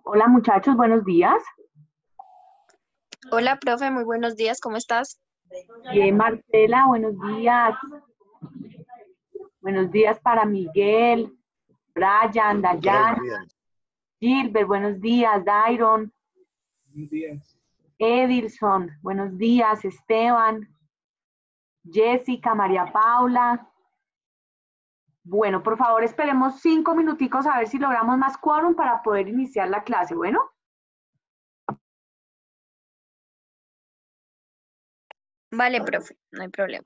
Hola muchachos, buenos días. Hola, profe, muy buenos días, ¿cómo estás? Bien, Marcela, buenos días. Buenos días para Miguel, Brian, Buenos Dayan, días. Gilbert, buenos días, Dairon, Buenos días. Edilson, buenos días, Esteban, Jessica, María Paula. Bueno, por favor, esperemos 5 minuticos a ver si logramos más quórum para poder iniciar la clase. Bueno. Vale, profe, no hay problema.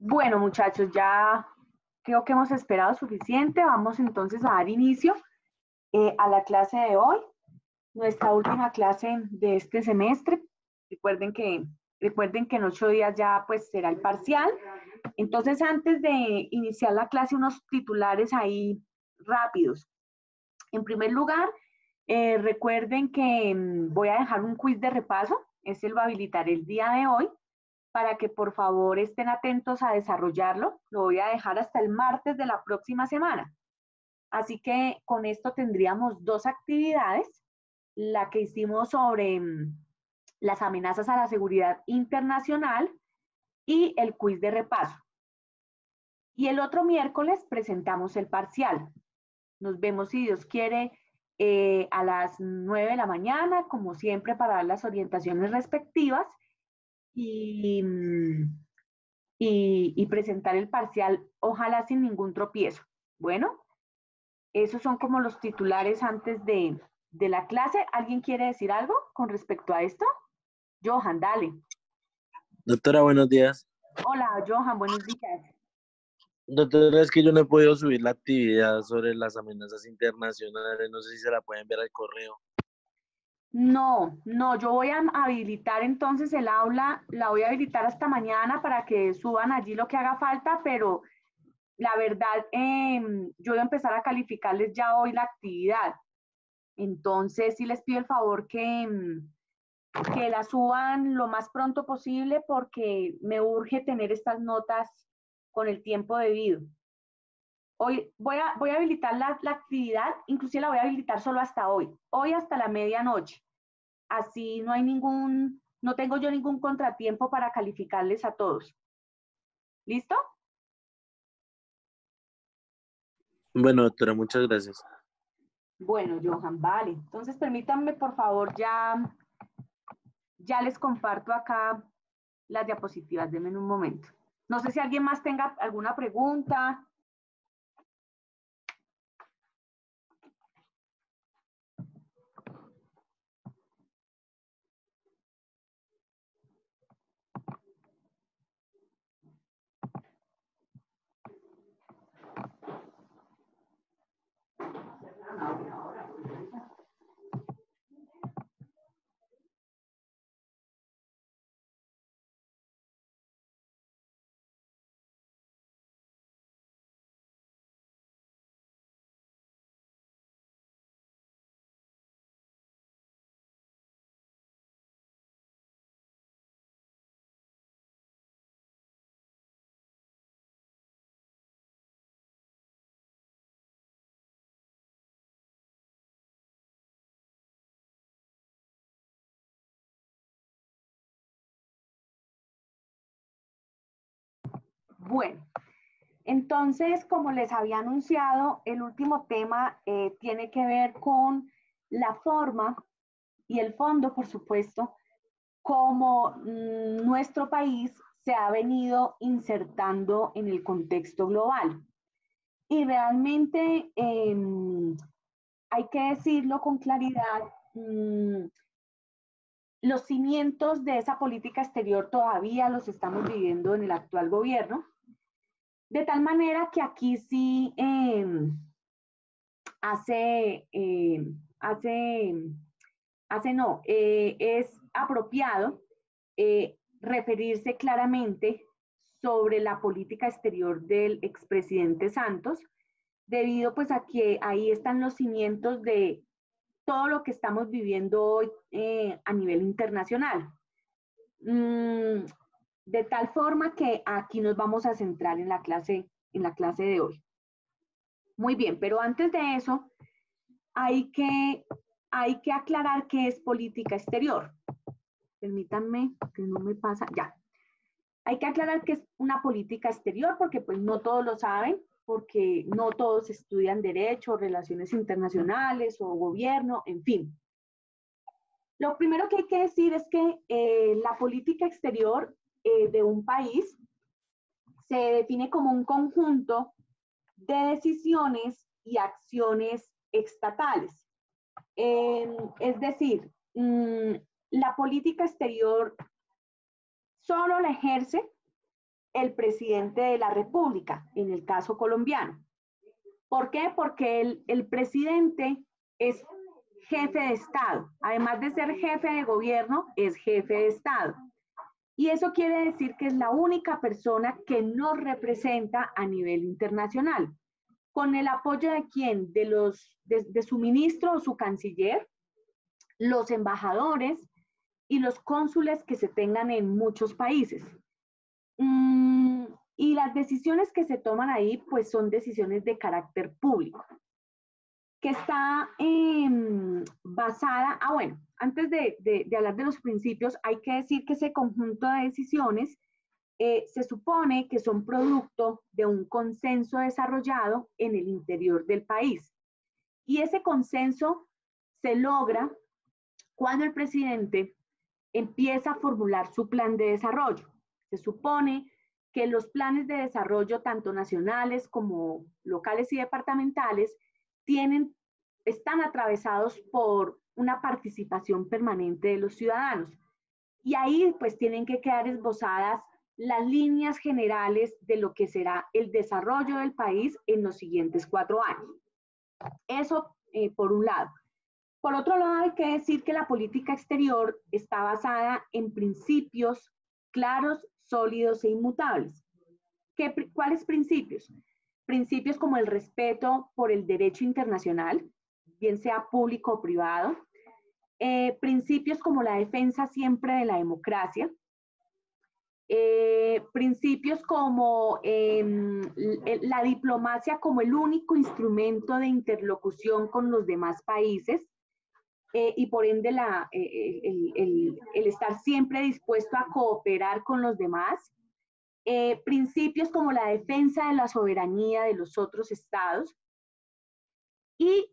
Bueno, muchachos, ya creo que hemos esperado suficiente. Vamos entonces a dar inicio a la clase de hoy, nuestra última clase de este semestre. Recuerden que en 8 días ya pues será el parcial. Entonces, antes de iniciar la clase, unos titulares ahí rápidos. En primer lugar, recuerden que voy a dejar un quiz de repaso. Ese lo habilitaré el día de hoy para que por favor estén atentos a desarrollarlo. Lo voy a dejar hasta el martes de la próxima semana. Así que con esto tendríamos 2 actividades. La que hicimos sobre las amenazas a la seguridad internacional y el quiz de repaso. Y el otro miércoles presentamos el parcial. Nos vemos, si Dios quiere, a las 9 de la mañana, como siempre, para dar las orientaciones respectivas y presentar el parcial, ojalá sin ningún tropiezo. Bueno, esos son como los titulares antes de la clase. ¿Alguien quiere decir algo con respecto a esto? Johan, dale. Doctora, buenos días. Hola, Johan, buenos días. Doctora, es que yo no he podido subir la actividad sobre las amenazas internacionales. No sé si se la pueden ver al correo. No, yo voy a habilitar entonces el aula, la voy a habilitar hasta mañana para que suban allí lo que haga falta, pero la verdad, yo voy a empezar a calificarles ya hoy la actividad. Entonces, sí les pido el favor que la suban lo más pronto posible porque me urge tener estas notas con el tiempo debido. Hoy voy a habilitar la actividad, inclusive la voy a habilitar solo hasta hoy hasta la medianoche. Así no tengo yo ningún contratiempo para calificarles a todos. ¿Listo? Bueno, doctora, muchas gracias. Bueno, Johan, vale. Entonces, permítanme, por favor, ya les comparto acá las diapositivas. Denme un momento. No sé si alguien más tenga alguna pregunta. Bueno, entonces, como les había anunciado, el último tema tiene que ver con la forma y el fondo, por supuesto, como nuestro país se ha venido insertando en el contexto global. Y realmente hay que decirlo con claridad, los cimientos de esa política exterior todavía los estamos viviendo en el actual gobierno, de tal manera que aquí sí es apropiado referirse claramente sobre la política exterior del expresidente Santos, debido pues a que ahí están los cimientos de todo lo que estamos viviendo hoy a nivel internacional. De tal forma que aquí nos vamos a centrar en la clase de hoy. Muy bien, pero antes de eso, hay que aclarar qué es política exterior. Permítanme, que no me pasa, ya. Hay que aclarar qué es una política exterior, porque pues no todos lo saben, porque no todos estudian derecho, relaciones internacionales o gobierno, en fin. Lo primero que hay que decir es que la política exterior de un país se define como un conjunto de decisiones y acciones estatales. Es decir, la política exterior solo la ejerce el presidente de la República, en el caso colombiano. ¿Por qué? Porque el presidente es jefe de Estado. Además de ser jefe de gobierno, es jefe de Estado. Y eso quiere decir que es la única persona que nos representa a nivel internacional. ¿Con el apoyo de quién? De su ministro o su canciller, los embajadores y los cónsules que se tengan en muchos países. Y las decisiones que se toman ahí, pues son decisiones de carácter público, que está basada, bueno, antes de hablar de los principios, hay que decir que ese conjunto de decisiones se supone que son producto de un consenso desarrollado en el interior del país. Y ese consenso se logra cuando el presidente empieza a formular su plan de desarrollo. Se supone que los planes de desarrollo, tanto nacionales como locales y departamentales, están atravesados por una participación permanente de los ciudadanos. Y ahí pues tienen que quedar esbozadas las líneas generales de lo que será el desarrollo del país en los siguientes 4 años. Eso por un lado. Por otro lado, hay que decir que la política exterior está basada en principios claros, sólidos e inmutables. ¿Cuáles principios? Principios como el respeto por el derecho internacional, bien sea público o privado. Principios como la defensa siempre de la democracia. Principios como la diplomacia como el único instrumento de interlocución con los demás países. Y por ende el estar siempre dispuesto a cooperar con los demás. Principios como la defensa de la soberanía de los otros estados y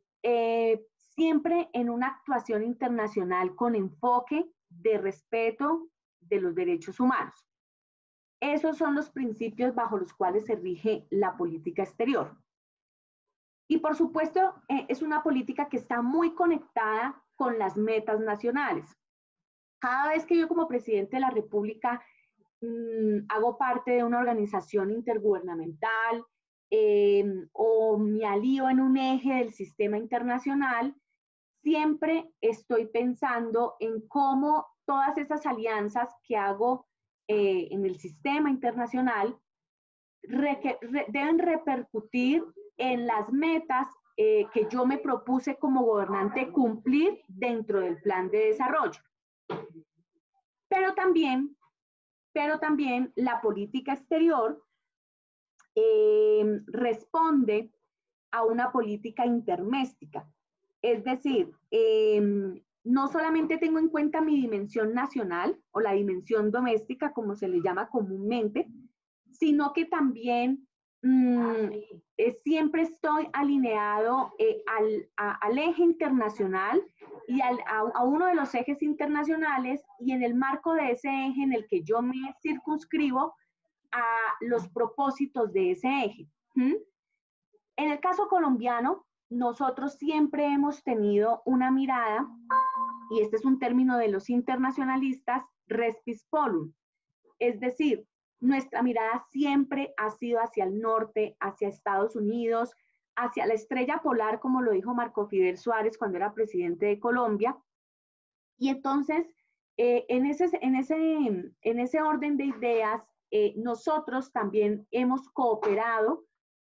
siempre en una actuación internacional con enfoque de respeto de los derechos humanos. Esos son los principios bajo los cuales se rige la política exterior. Y por supuesto, es una política que está muy conectada con las metas nacionales. Cada vez que yo como presidente de la República hago parte de una organización intergubernamental o me alío en un eje del sistema internacional, siempre estoy pensando en cómo todas esas alianzas que hago en el sistema internacional deben repercutir en las metas que yo me propuse como gobernante cumplir dentro del plan de desarrollo. Pero también la política exterior responde a una política interméstica. Es decir, no solamente tengo en cuenta mi dimensión nacional o la dimensión doméstica, como se le llama comúnmente, sino que también siempre estoy alineado al eje internacional y a uno de los ejes internacionales, y en el marco de ese eje en el que yo me circunscribo a los propósitos de ese eje. En el caso colombiano, nosotros siempre hemos tenido una mirada, y este es un término de los internacionalistas, res pispolum, es decir, nuestra mirada siempre ha sido hacia el norte, hacia Estados Unidos, hacia la estrella polar, como lo dijo Marco Fidel Suárez cuando era presidente de Colombia. Y entonces, en ese orden de ideas, nosotros también hemos cooperado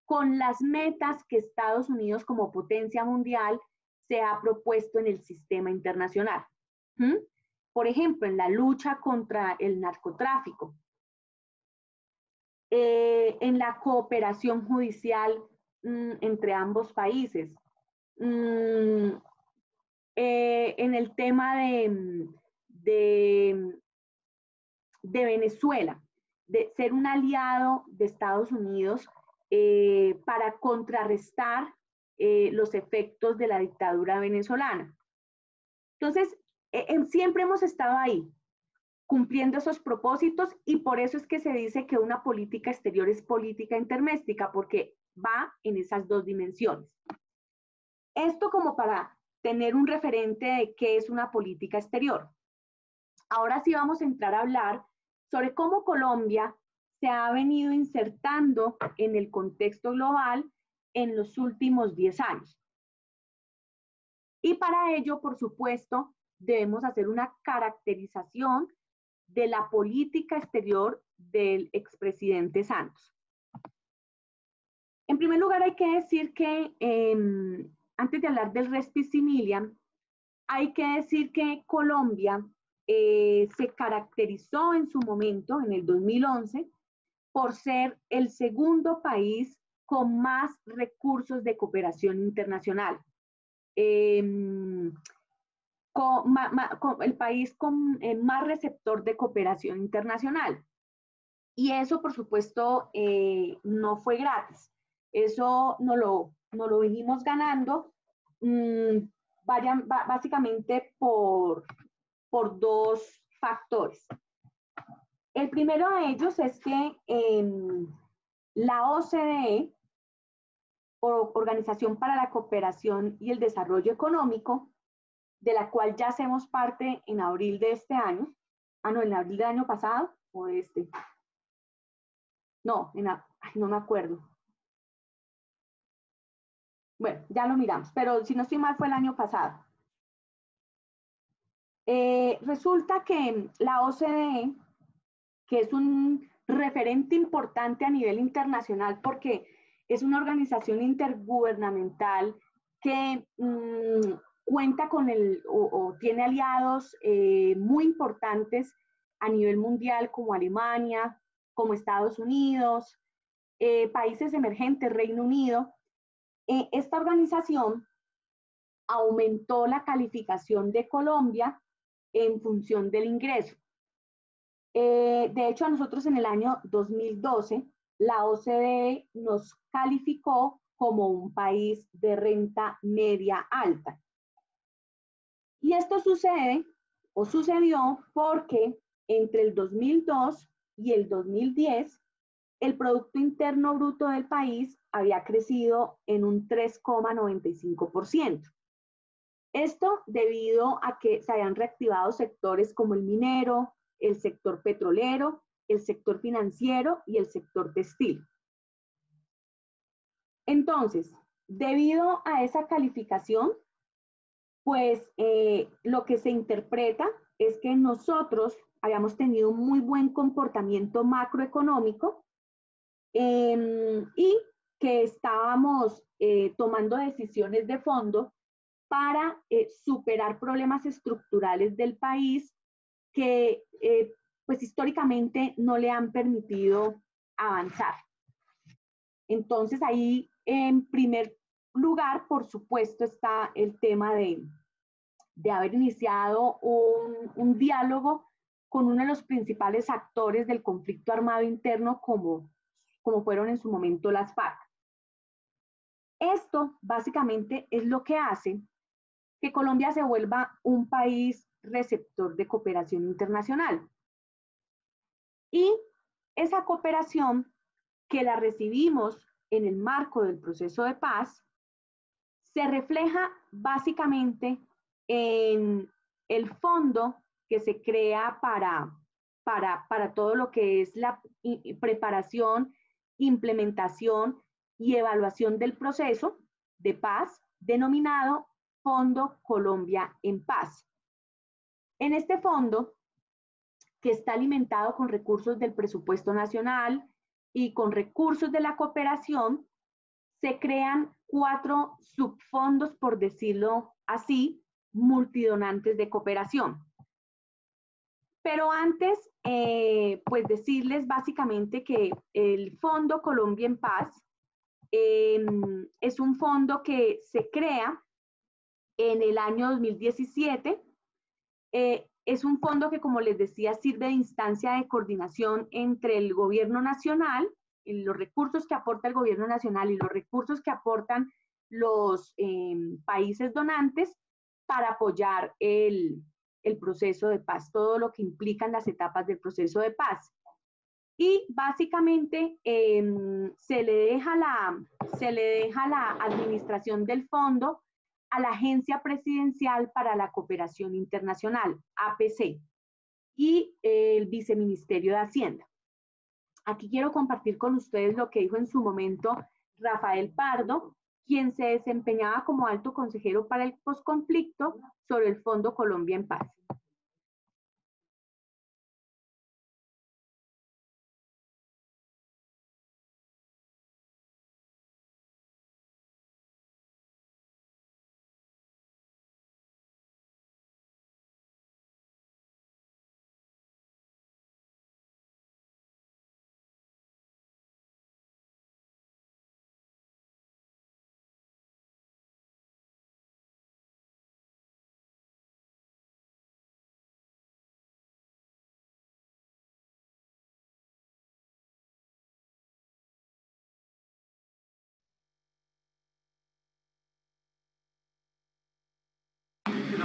con las metas que Estados Unidos como potencia mundial se ha propuesto en el sistema internacional. Por ejemplo, en la lucha contra el narcotráfico, en la cooperación judicial entre ambos países, en el tema de Venezuela, de ser un aliado de Estados Unidos para contrarrestar los efectos de la dictadura venezolana. Entonces, siempre hemos estado ahí, cumpliendo esos propósitos, y por eso es que se dice que una política exterior es política interméstica, porque va en esas dos dimensiones. Esto como para tener un referente de qué es una política exterior. Ahora sí vamos a entrar a hablar sobre cómo Colombia se ha venido insertando en el contexto global en los últimos 10 años. Y para ello, por supuesto, debemos hacer una caracterización de la política exterior del expresidente Santos. En primer lugar, hay que decir que, antes de hablar del res maximilian, hay que decir que Colombia se caracterizó en su momento, en el 2011, por ser el segundo país con más recursos de cooperación internacional. El país con más receptor de cooperación internacional. Y eso, por supuesto, no fue gratis. Eso no lo venimos ganando básicamente por dos factores. El primero de ellos es que la OCDE, Organización para la Cooperación y el Desarrollo Económico, de la cual ya hacemos parte en abril de este año, en abril del año pasado, o este, no, no me acuerdo. Bueno, ya lo miramos, pero si no estoy mal fue el año pasado. Resulta que la OCDE, que es un referente importante a nivel internacional porque es una organización intergubernamental que cuenta con o tiene aliados muy importantes a nivel mundial como Alemania, como Estados Unidos, países emergentes, Reino Unido. Esta organización aumentó la calificación de Colombia en función del ingreso. De hecho, a nosotros en el año 2012, la OCDE nos calificó como un país de renta media alta. Y esto sucedió porque entre el 2002 y el 2010, el Producto Interno Bruto del país había crecido en un 3,95%. Esto debido a que se habían reactivado sectores como el minero, el sector petrolero, el sector financiero y el sector textil. Entonces, debido a esa calificación, pues lo que se interpreta es que nosotros habíamos tenido un muy buen comportamiento macroeconómico y que estábamos tomando decisiones de fondo para superar problemas estructurales del país que pues históricamente no le han permitido avanzar. Entonces ahí en primer lugar, por supuesto, está el tema de haber iniciado un diálogo con uno de los principales actores del conflicto armado interno como fueron en su momento las FARC. Esto básicamente es lo que hace que Colombia se vuelva un país receptor de cooperación internacional. Y esa cooperación que la recibimos en el marco del proceso de paz se refleja básicamente en el fondo que se crea para todo lo que es la preparación, implementación y evaluación del proceso de paz, denominado Fondo Colombia en Paz. En este fondo, que está alimentado con recursos del presupuesto nacional y con recursos de la cooperación, se crean 4 subfondos, por decirlo así, multidonantes de cooperación. Pero antes, pues decirles básicamente que el Fondo Colombia en Paz es un fondo que se crea en el año 2017. Es un fondo que, como les decía, sirve de instancia de coordinación entre el gobierno nacional, los recursos que aporta el gobierno nacional y los recursos que aportan los países donantes para apoyar el proceso de paz, todo lo que implican las etapas del proceso de paz. Y básicamente se le deja la administración del fondo a la Agencia Presidencial para la Cooperación Internacional, APC, y el Viceministerio de Hacienda. Aquí quiero compartir con ustedes lo que dijo en su momento Rafael Pardo, quien se desempeñaba como alto consejero para el posconflicto sobre el Fondo Colombia en Paz.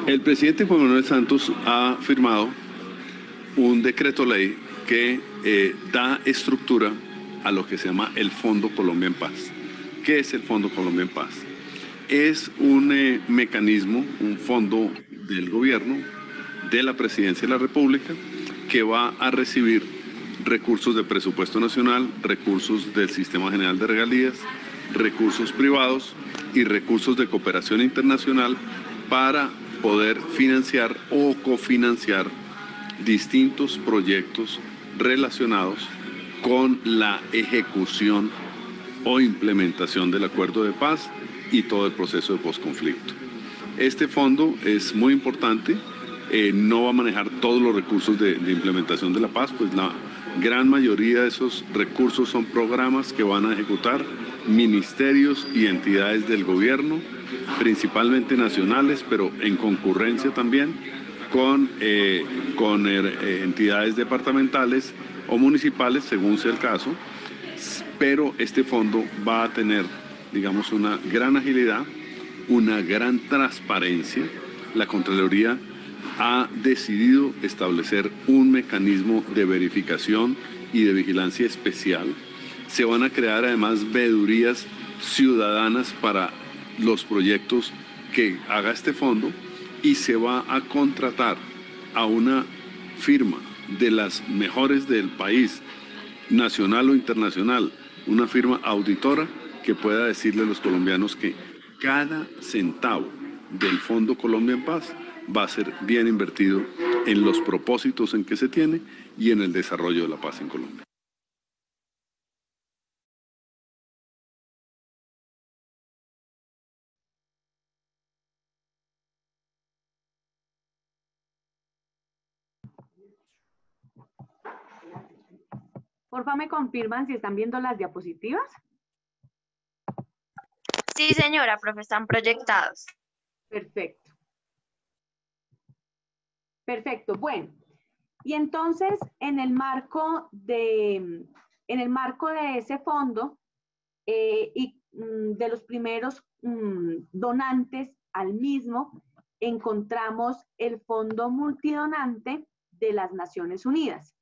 El presidente Juan Manuel Santos ha firmado un decreto ley que da estructura a lo que se llama el Fondo Colombia en Paz. ¿Qué es el Fondo Colombia en Paz? Es un mecanismo, un fondo del gobierno, de la Presidencia de la República, que va a recibir recursos de presupuesto nacional, recursos del Sistema General de Regalías, recursos privados y recursos de cooperación internacional para poder financiar o cofinanciar distintos proyectos relacionados con la ejecución o implementación del acuerdo de paz y todo el proceso de posconflicto. Este fondo es muy importante, no va a manejar todos los recursos de implementación de la paz, pues la gran mayoría de esos recursos son programas que van a ejecutar ministerios y entidades del gobierno, principalmente nacionales, pero en concurrencia también con entidades departamentales o municipales, según sea el caso, pero este fondo va a tener, digamos, una gran agilidad, una gran transparencia. La Contraloría ha decidido establecer un mecanismo de verificación y de vigilancia especial. Se van a crear además veedurías ciudadanas para los proyectos que haga este fondo y se va a contratar a una firma de las mejores del país, nacional o internacional, una firma auditora que pueda decirle a los colombianos que cada centavo del Fondo Colombia en Paz va a ser bien invertido en los propósitos en que se tiene y en el desarrollo de la paz en Colombia. Porfa, ¿me confirman si están viendo las diapositivas? Sí, señora, profe, están proyectados. Perfecto. Perfecto, bueno. Y entonces, en el marco de ese fondo y de los primeros donantes al mismo, encontramos el Fondo Multidonante de las Naciones Unidas.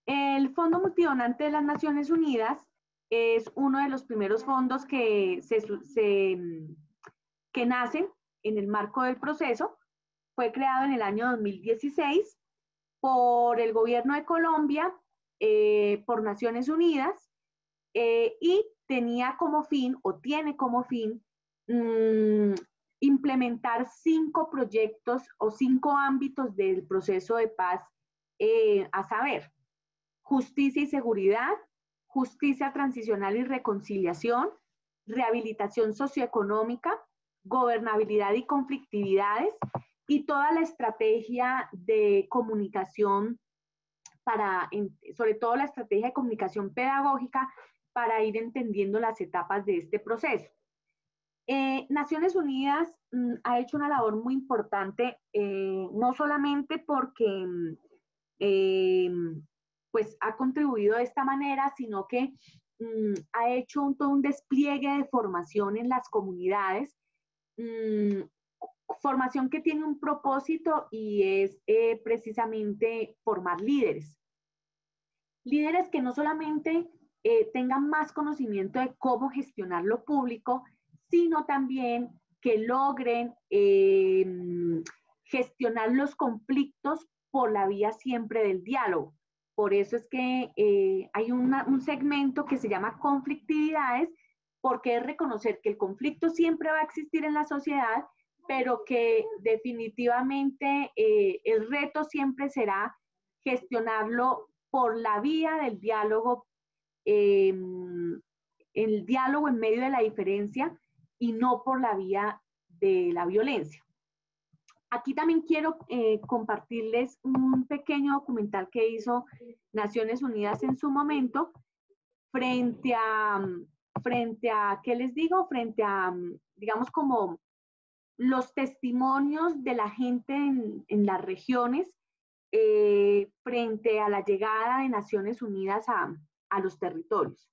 El Fondo Multidonante de las Naciones Unidas es uno de los primeros fondos que nacen en el marco del proceso. Fue creado en el año 2016 por el gobierno de Colombia, por Naciones Unidas, y tenía como fin, o tiene como fin, implementar 5 proyectos o 5 ámbitos del proceso de paz, a saber, justicia y seguridad, justicia transicional y reconciliación, rehabilitación socioeconómica, gobernabilidad y conflictividades, y toda la estrategia de comunicación sobre todo la estrategia de comunicación pedagógica para ir entendiendo las etapas de este proceso. Naciones Unidas ha hecho una labor muy importante, no solamente porque pues ha contribuido de esta manera, sino que ha hecho todo un despliegue de formación en las comunidades, formación que tiene un propósito y es precisamente formar líderes. Líderes que no solamente tengan más conocimiento de cómo gestionar lo público, sino también que logren gestionar los conflictos por la vía siempre del diálogo. Por eso es que hay un segmento que se llama conflictividades, porque es reconocer que el conflicto siempre va a existir en la sociedad, pero que definitivamente el reto siempre será gestionarlo por la vía del diálogo, el diálogo en medio de la diferencia y no por la vía de la violencia. Aquí también quiero compartirles un pequeño documental que hizo Naciones Unidas en su momento frente a, ¿qué les digo? Frente a, digamos, como los testimonios de la gente en las regiones frente a la llegada de Naciones Unidas a los territorios.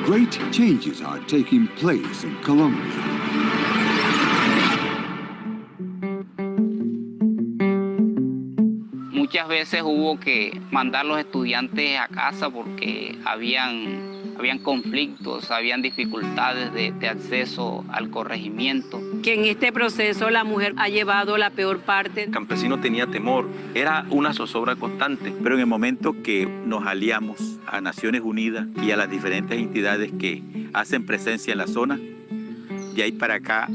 Great changes are taking place in Colombia. Muchas veces hubo que mandar los estudiantes a casa porque habían conflictos, habían dificultades de acceso al corregimiento. Que en este proceso la mujer ha llevado la peor parte. El campesino tenía temor, era una zozobra constante. Pero en el momento que nos aliamos a Naciones Unidas y a las diferentes entidades que hacen presencia en la zona, de ahí para acá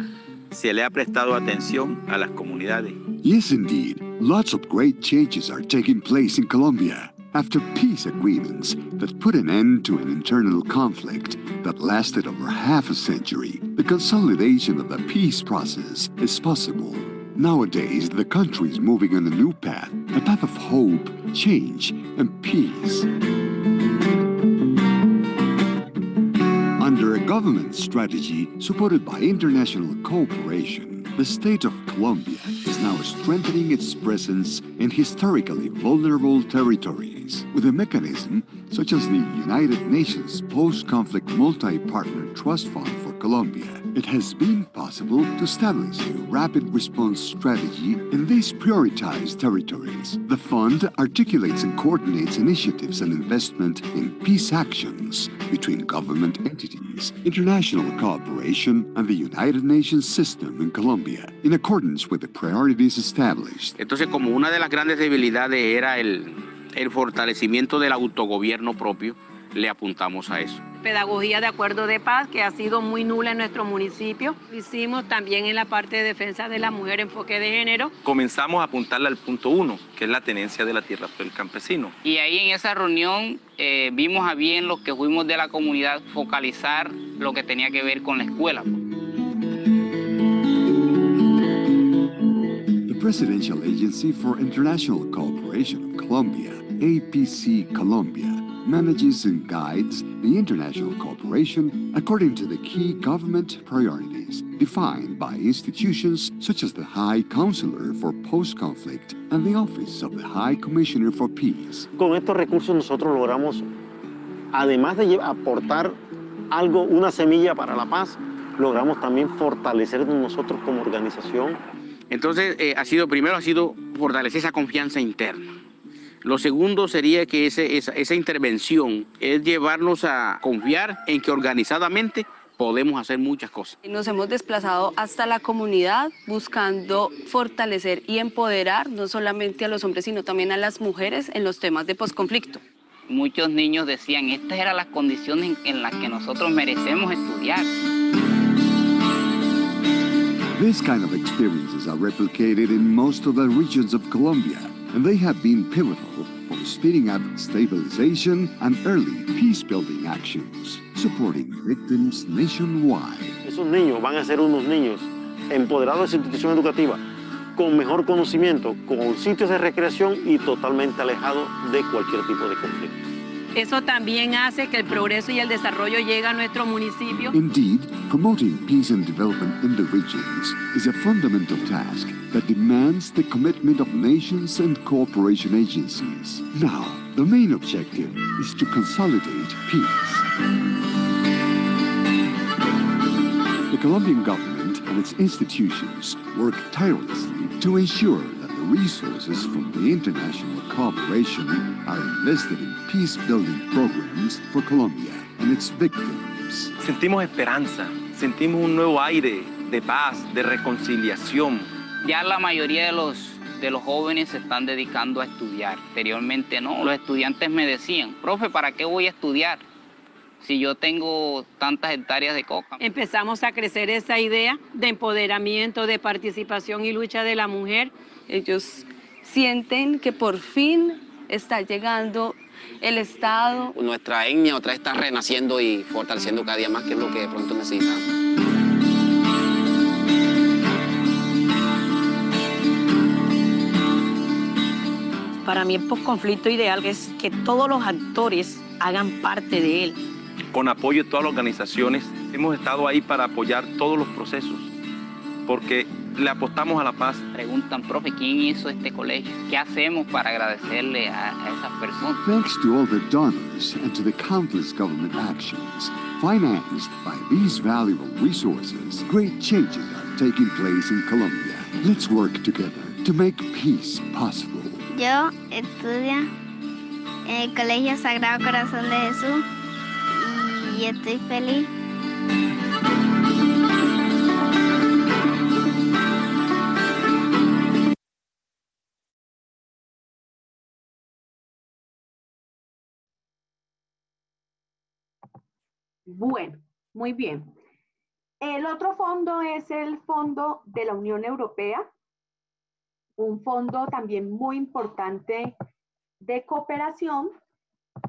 se le ha prestado atención a las comunidades. Yes, indeed. Lots of great changes are taking place in Colombia after peace agreements that put an end to an internal conflict that lasted over half a century. The consolidation of the peace process is possible. Nowadays, the country is moving on a new path, a path of hope, change, and peace. Under a government strategy supported by international cooperation, the state of Colombia is now strengthening its presence in historically vulnerable territories with a mechanism such as the United Nations Post-Conflict Multi-Partner Trust Fund for Colombia. It has been possible to establish a rapid response strategy in these prioritized territories. The fund articulates and coordinates initiatives and investment in peace actions between government entities, international cooperation, and the United Nations system in Colombia, in accordance with the priorities established. Entonces, como una de las grandes debilidades era el fortalecimiento del autogobierno propio, le apuntamos a eso. Pedagogía de acuerdo de paz, que ha sido muy nula en nuestro municipio. Hicimos también en la parte de defensa de la mujer, enfoque de género. Comenzamos a apuntarle al punto 1, que es la tenencia de la tierra por el campesino. Y ahí en esa reunión vimos a bien los que fuimos de la comunidad focalizar lo que tenía que ver con la escuela. The Presidential Agency for International Cooperation of Colombia, APC Colombia, manages and guides the international cooperation according to the key government priorities defined by institutions such as the High Counselor for Post-Conflict and the Office of the High Commissioner for Peace. Con estos recursos nosotros logramos, además de aportar algo, una semilla para la paz, logramos también fortalecernos nosotros como organización. Entonces, primero ha sido fortalecer esa confianza interna. Lo segundo sería que esa intervención es llevarnos a confiar en que organizadamente podemos hacer muchas cosas. Nos hemos desplazado hasta la comunidad buscando fortalecer y empoderar no solamente a los hombres, sino también a las mujeres en los temas de posconflicto. Muchos niños decían, estas eran las condiciones en las que nosotros merecemos estudiar. This kind of experiences are replicated in most of the regions of Colombia, and they have been pivotal for speeding up stabilization and early peace-building actions, supporting victims nationwide. Esos niños van a ser unos niños empoderados de su institución educativa, con mejor conocimiento, con sitios de recreación y totalmente alejados de cualquier tipo de conflicto. Eso también hace que el progreso y el desarrollo llegue a nuestro municipio. Indeed, promoting peace and development in the regions is a fundamental task that demands the commitment of nations and cooperation agencies. Now, the main objective is to consolidate peace. The Colombian government and its institutions work tirelessly to ensure that the resources from the international cooperation are invested in peace-building programs for Colombia and its victims. Sentimos esperanza, sentimos un nuevo aire de paz, de reconciliación. Ya la mayoría de los jóvenes se están dedicando a estudiar. Anteriormente no, los estudiantes me decían, profe, ¿para qué voy a estudiar si yo tengo tantas hectáreas de coca? Empezamos a crecer esa idea de empoderamiento, de participación y lucha de la mujer. Ellos sienten que por fin está llegando el Estado. Nuestra etnia otra vez está renaciendo y fortaleciendo cada día más, que es lo que de pronto necesitamos. Para mí el posconflicto ideal es que todos los actores hagan parte de él. Con apoyo de todas las organizaciones, hemos estado ahí para apoyar todos los procesos, porque le apostamos a la paz. Preguntan, profe, ¿quién hizo este colegio? ¿Qué hacemos para agradecerle a esas personas? Thanks to all the donors and to the countless government actions financed by these valuable resources, great changes are taking place in Colombia. Let's work together to make peace possible. Yo estudio en el Colegio Sagrado Corazón de Jesús y estoy feliz. Bueno, muy bien. El otro fondo es el Fondo de la Unión Europea, un fondo también muy importante de cooperación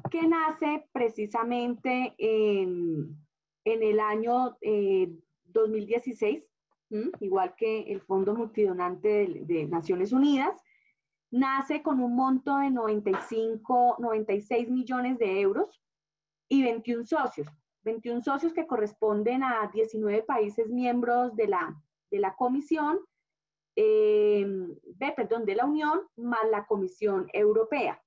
que nace precisamente en el año 2016, igual que el Fondo Multidonante de Naciones Unidas. Nace con un monto de 96 millones de euros y 21 socios. 21 socios que corresponden a 19 países miembros de la Comisión, de la Unión, más la Comisión Europea.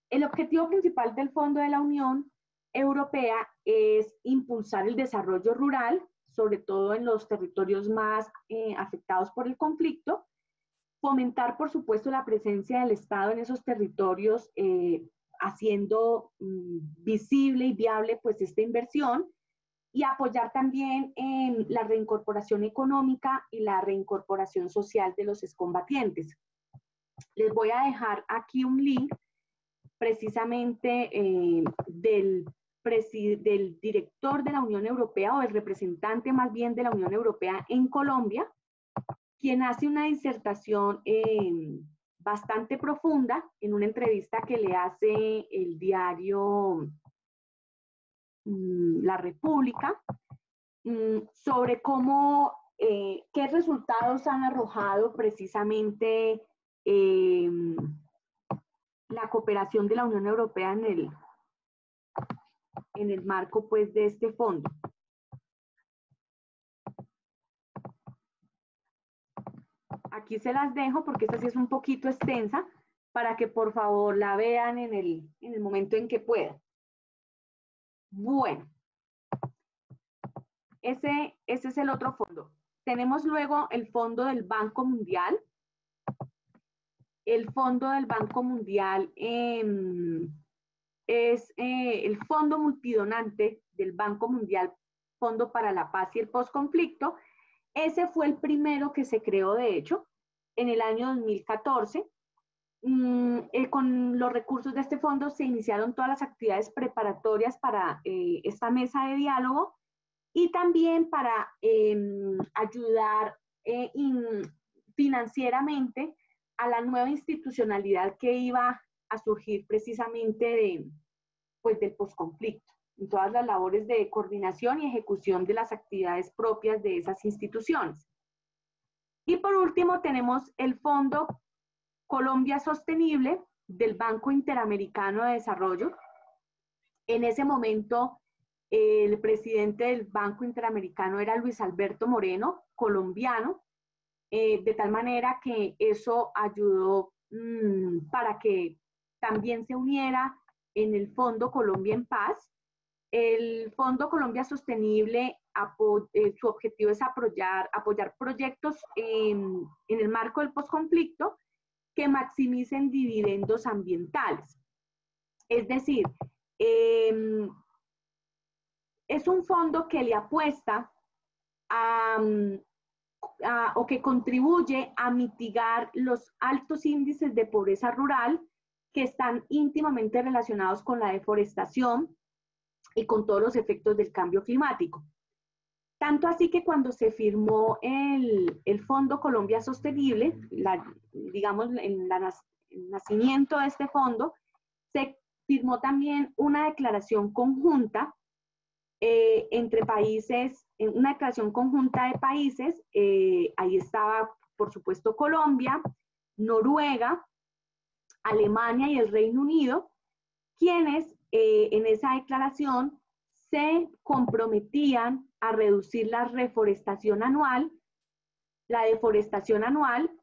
El objetivo principal del Fondo de la Unión Europea es impulsar el desarrollo rural, sobre todo en los territorios más afectados por el conflicto, fomentar, por supuesto, la presencia del Estado en esos territorios, haciendo visible y viable pues esta inversión, y apoyar también en la reincorporación económica y la reincorporación social de los excombatientes. Les voy a dejar aquí un link precisamente del director de la Unión Europea, o el representante más bien de la Unión Europea en Colombia, quien hace una disertación bastante profunda en una entrevista que le hace el diario La República, sobre cómo, qué resultados han arrojado precisamente la cooperación de la Unión Europea en el marco pues de este fondo. Aquí se las dejo porque esta sí es un poquito extensa, para que por favor la vean en el momento en que puedan. Bueno, ese es el otro fondo. Tenemos luego el Fondo del Banco Mundial. El Fondo del Banco Mundial es el fondo multidonante del Banco Mundial, Fondo para la Paz y el Postconflicto. Ese fue el primero que se creó, de hecho, en el año 2014. Con los recursos de este fondo se iniciaron todas las actividades preparatorias para esta mesa de diálogo, y también para ayudar financieramente a la nueva institucionalidad que iba a surgir precisamente del posconflicto, en todas las labores de coordinación y ejecución de las actividades propias de esas instituciones. Y por último tenemos el Fondo Colombia Sostenible del Banco Interamericano de Desarrollo. En ese momento el presidente del Banco Interamericano era Luis Alberto Moreno, colombiano, de tal manera que eso ayudó para que también se uniera en el Fondo Colombia en Paz. El Fondo Colombia Sostenible, su objetivo es apoyar proyectos en el marco del posconflicto que maximicen dividendos ambientales. Es decir, es un fondo que le apuesta o que contribuye a mitigar los altos índices de pobreza rural que están íntimamente relacionados con la deforestación y con todos los efectos del cambio climático. Tanto así que cuando se firmó el Fondo Colombia Sostenible, digamos, el nacimiento de este fondo, se firmó también una declaración conjunta entre países, una declaración conjunta de países, ahí estaba, por supuesto, Colombia, Noruega, Alemania y el Reino Unido, quienes en esa declaración se comprometían a reducir la deforestación anual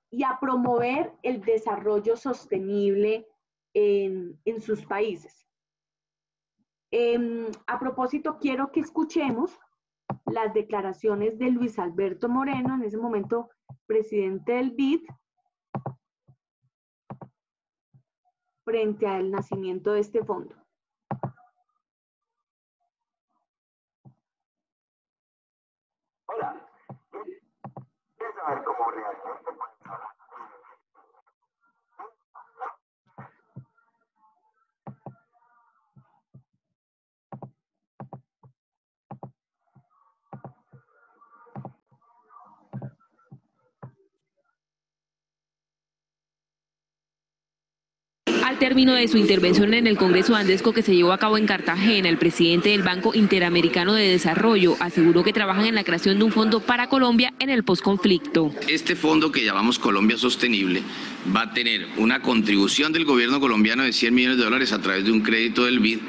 y a promover el desarrollo sostenible en sus países. A propósito, quiero que escuchemos las declaraciones de Luis Alberto Moreno, en ese momento presidente del BID, frente al nacimiento de este fondo. Hola, ¿quieres saber cómo realmente funciona? Al término de su intervención en el Congreso Andesco que se llevó a cabo en Cartagena, el presidente del Banco Interamericano de Desarrollo aseguró que trabajan en la creación de un fondo para Colombia en el posconflicto. Este fondo que llamamos Colombia Sostenible va a tener una contribución del gobierno colombiano de $100 millones a través de un crédito del BID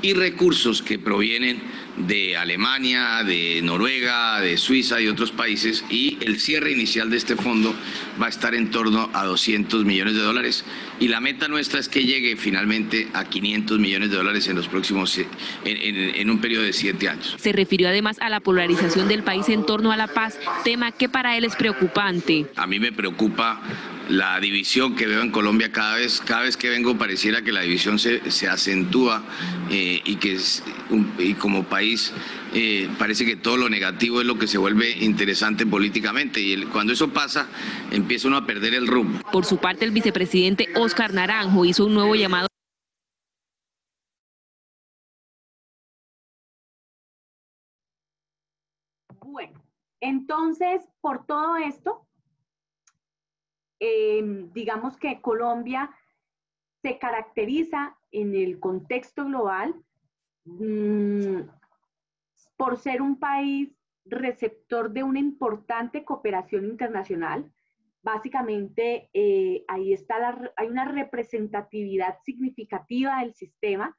y recursos que provienen de Alemania, de Noruega, de Suiza y otros países, y el cierre inicial de este fondo va a estar en torno a $200 millones y la meta nuestra es que llegue finalmente a $500 millones en los próximos, en un periodo de 7 años. Se refirió además a la polarización del país en torno a la paz, tema que para él es preocupante. A mí me preocupa la división que veo en Colombia cada vez que vengo pareciera que la división se acentúa y como país parece que todo lo negativo es lo que se vuelve interesante políticamente y cuando eso pasa empieza uno a perder el rumbo. Por su parte, el vicepresidente Óscar Naranjo hizo un nuevo llamado. Bueno, entonces, por todo esto, digamos que Colombia se caracteriza en el contexto global por ser un país receptor de una importante cooperación internacional. Básicamente, ahí está hay una representatividad significativa del sistema.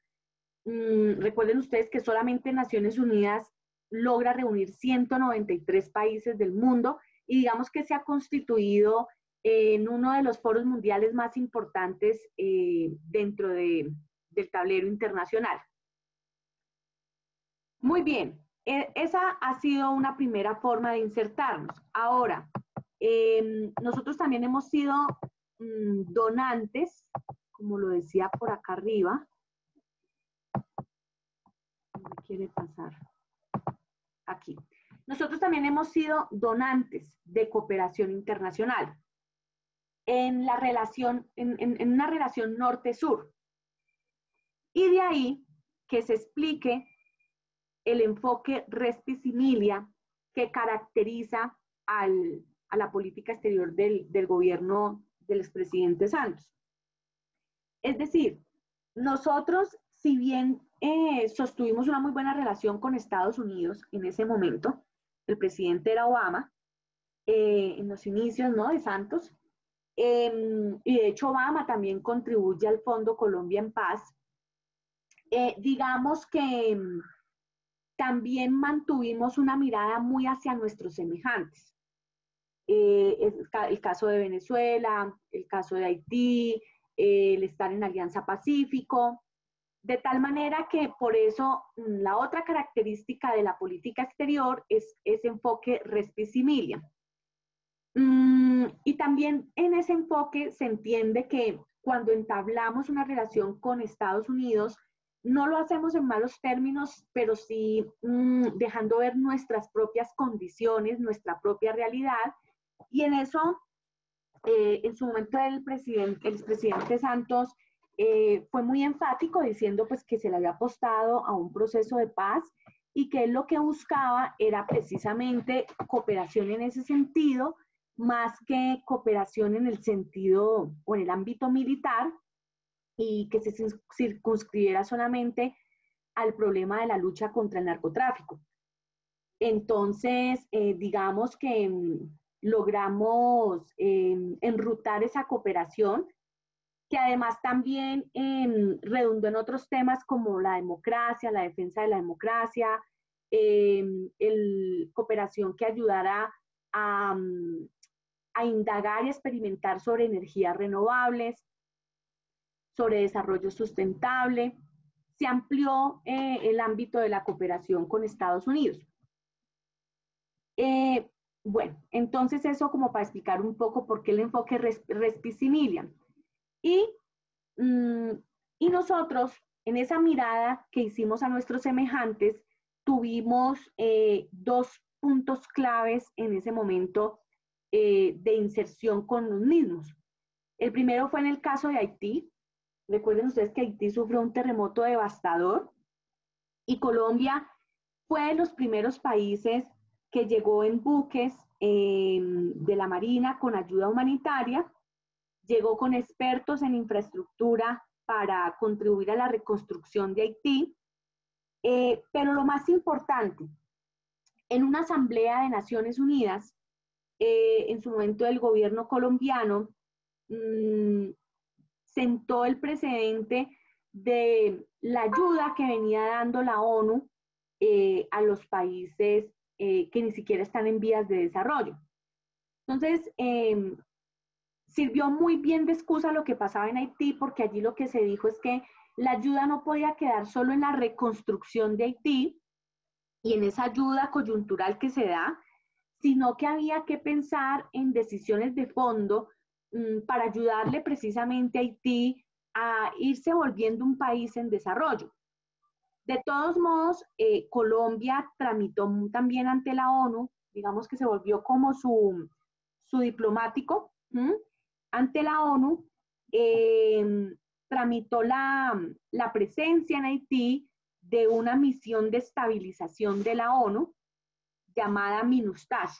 Recuerden ustedes que solamente Naciones Unidas logra reunir 193 países del mundo y digamos que se ha constituido en uno de los foros mundiales más importantes dentro del tablero internacional. Muy bien, esa ha sido una primera forma de insertarnos. Ahora, nosotros también hemos sido donantes, como lo decía por acá arriba. ¿Dónde quiere pasar? Aquí. Nosotros también hemos sido donantes de cooperación internacional en la relación, en una relación norte-sur. Y de ahí que se explique el enfoque res similia que caracteriza a la política exterior del gobierno del expresidente Santos. Es decir, nosotros, si bien sostuvimos una muy buena relación con Estados Unidos en ese momento, el presidente era Obama, en los inicios, ¿no?, de Santos. Y de hecho Obama también contribuye al Fondo Colombia en Paz. Digamos que también mantuvimos una mirada muy hacia nuestros semejantes. El caso de Venezuela, el caso de Haití, el estar en Alianza Pacífico, de tal manera que por eso la otra característica de la política exterior es ese enfoque res similia. Y también en ese enfoque se entiende que cuando entablamos una relación con Estados Unidos, no lo hacemos en malos términos, pero sí dejando ver nuestras propias condiciones, nuestra propia realidad, y en eso, en su momento el expresidente Santos fue muy enfático diciendo pues que se le había apostado a un proceso de paz y que él lo que buscaba era precisamente cooperación en ese sentido, más que cooperación en el sentido o en el ámbito militar, y que se circunscribiera solamente al problema de la lucha contra el narcotráfico. Entonces, digamos que logramos enrutar esa cooperación, que además también redundó en otros temas como la democracia, la defensa de la democracia, cooperación que ayudara a indagar y experimentar sobre energías renovables, sobre desarrollo sustentable. Se amplió el ámbito de la cooperación con Estados Unidos. Bueno, entonces eso como para explicar un poco por qué el enfoque res similia. Y nosotros, en esa mirada que hicimos a nuestros semejantes, tuvimos dos puntos claves en ese momento de inserción con los mismos. El primero fue en el caso de Haití. Recuerden ustedes que Haití sufrió un terremoto devastador y Colombia fue de los primeros países que llegó en buques de la Marina con ayuda humanitaria, llegó con expertos en infraestructura para contribuir a la reconstrucción de Haití, pero lo más importante, en una asamblea de Naciones Unidas, en su momento el gobierno colombiano, sentó el precedente de la ayuda que venía dando la ONU a los países que ni siquiera están en vías de desarrollo. Entonces, sirvió muy bien de excusa lo que pasaba en Haití, porque allí lo que se dijo es que la ayuda no podía quedar solo en la reconstrucción de Haití y en esa ayuda coyuntural que se da, sino que había que pensar en decisiones de fondo para ayudarle precisamente a Haití a irse volviendo un país en desarrollo. De todos modos, Colombia tramitó también ante la ONU, digamos que se volvió como su diplomático, ante la ONU, tramitó la presencia en Haití de una misión de estabilización de la ONU llamada MINUSTAH.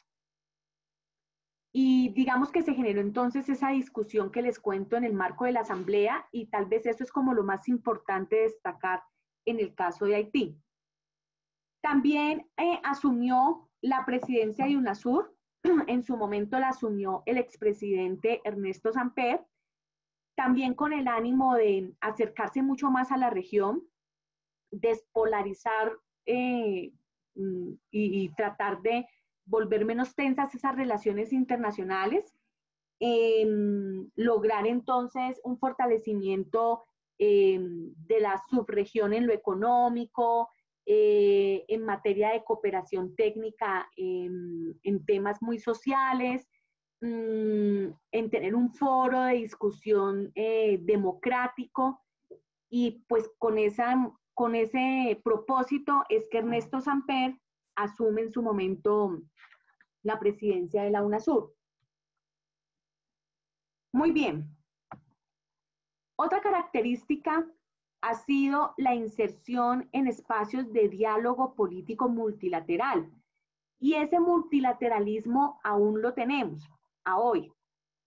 Y digamos que se generó entonces esa discusión que les cuento en el marco de la asamblea, y tal vez eso es como lo más importante de destacar en el caso de Haití. También asumió la presidencia de UNASUR, en su momento la asumió el expresidente Ernesto Samper, también con el ánimo de acercarse mucho más a la región, despolarizar y tratar de volver menos tensas esas relaciones internacionales, lograr entonces un fortalecimiento de la subregión en lo económico, en materia de cooperación técnica en temas muy sociales, en tener un foro de discusión democrático, y pues con ese propósito es que Ernesto Samper asume en su momento la presidencia de la UNASUR. Muy bien. Otra característica ha sido la inserción en espacios de diálogo político multilateral. Y ese multilateralismo aún lo tenemos a hoy.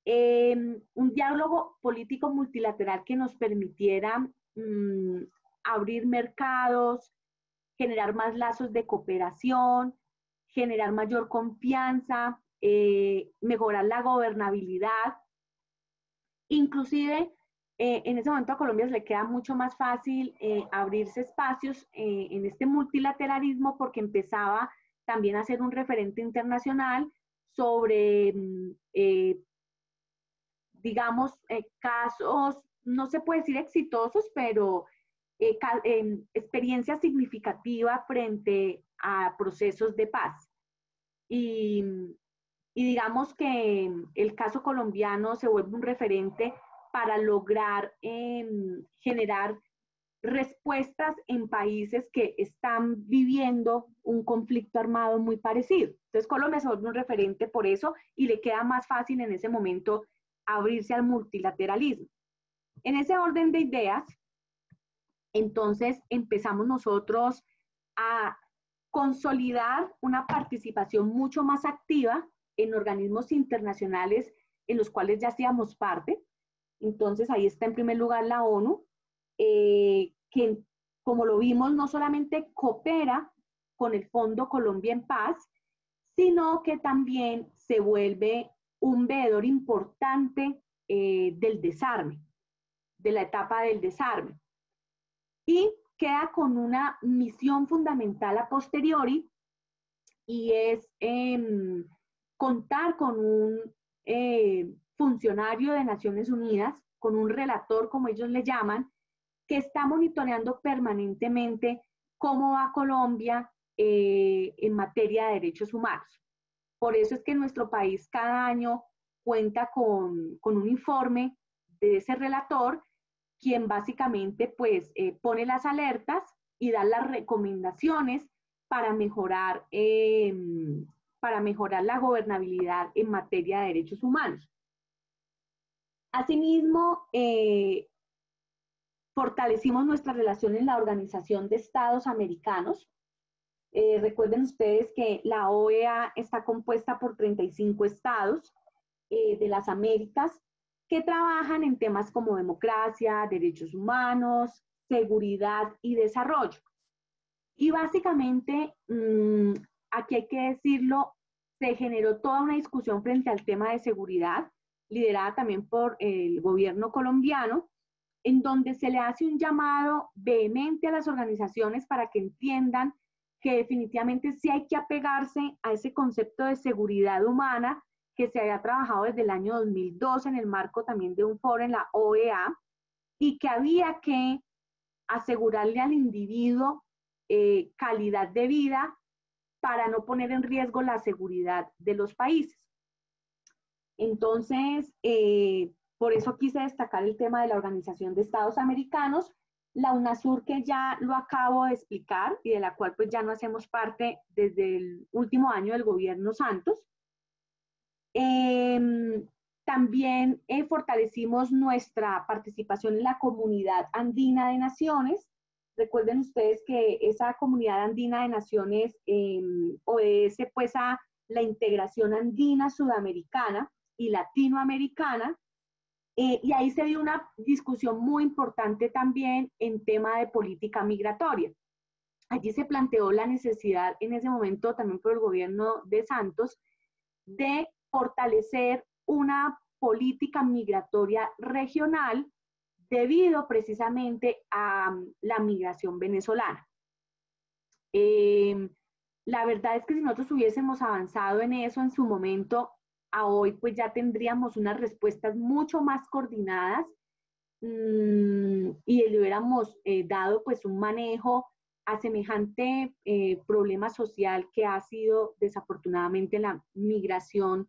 Un diálogo político multilateral que nos permitiera abrir mercados, generar más lazos de cooperación, generar mayor confianza, mejorar la gobernabilidad. Inclusive, en ese momento a Colombia se le queda mucho más fácil abrirse espacios en este multilateralismo porque empezaba también a ser un referente internacional sobre, digamos, casos, no se puede decir exitosos, pero experiencia significativa frente a procesos de paz. Y digamos que el caso colombiano se vuelve un referente para lograr generar respuestas en países que están viviendo un conflicto armado muy parecido. Entonces Colombia se vuelve un referente por eso y le queda más fácil en ese momento abrirse al multilateralismo. En ese orden de ideas, entonces empezamos nosotros a consolidar una participación mucho más activa en organismos internacionales en los cuales ya hacíamos parte. Entonces ahí está en primer lugar la ONU, que como lo vimos no solamente coopera con el Fondo Colombia en Paz, sino que también se vuelve un veedor importante del desarme, de la etapa del desarme. Y queda con una misión fundamental a posteriori, y es contar con un funcionario de Naciones Unidas, con un relator, como ellos le llaman, que está monitoreando permanentemente cómo va Colombia en materia de derechos humanos. Por eso es que nuestro país cada año cuenta con un informe de ese relator, quien básicamente pues pone las alertas y da las recomendaciones para mejorar la gobernabilidad en materia de derechos humanos. Asimismo, fortalecimos nuestra relación en la Organización de Estados Americanos. Recuerden ustedes que la OEA está compuesta por 35 estados de las Américas que trabajan en temas como democracia, derechos humanos, seguridad y desarrollo. Y básicamente, aquí hay que decirlo, se generó toda una discusión frente al tema de seguridad, liderada también por el gobierno colombiano, en donde se le hace un llamado vehemente a las organizaciones para que entiendan que definitivamente sí hay que apegarse a ese concepto de seguridad humana que se había trabajado desde el año 2002 en el marco también de un foro en la OEA, y que había que asegurarle al individuo calidad de vida para no poner en riesgo la seguridad de los países. Entonces, por eso quise destacar el tema de la Organización de Estados Americanos, la UNASUR, que ya lo acabo de explicar y de la cual pues ya no hacemos parte desde el último año del gobierno Santos. También fortalecimos nuestra participación en la Comunidad Andina de Naciones. Recuerden ustedes que esa Comunidad Andina de Naciones obedece pues a la integración andina sudamericana y latinoamericana, y ahí se dio una discusión muy importante también en tema de política migratoria. Allí se planteó la necesidad en ese momento también por el gobierno de Santos de fortalecer una política migratoria regional debido precisamente a la migración venezolana. La verdad es que si nosotros hubiésemos avanzado en eso en su momento, a hoy pues ya tendríamos unas respuestas mucho más coordinadas y le hubiéramos dado pues un manejo a semejante problema social que ha sido desafortunadamente la migración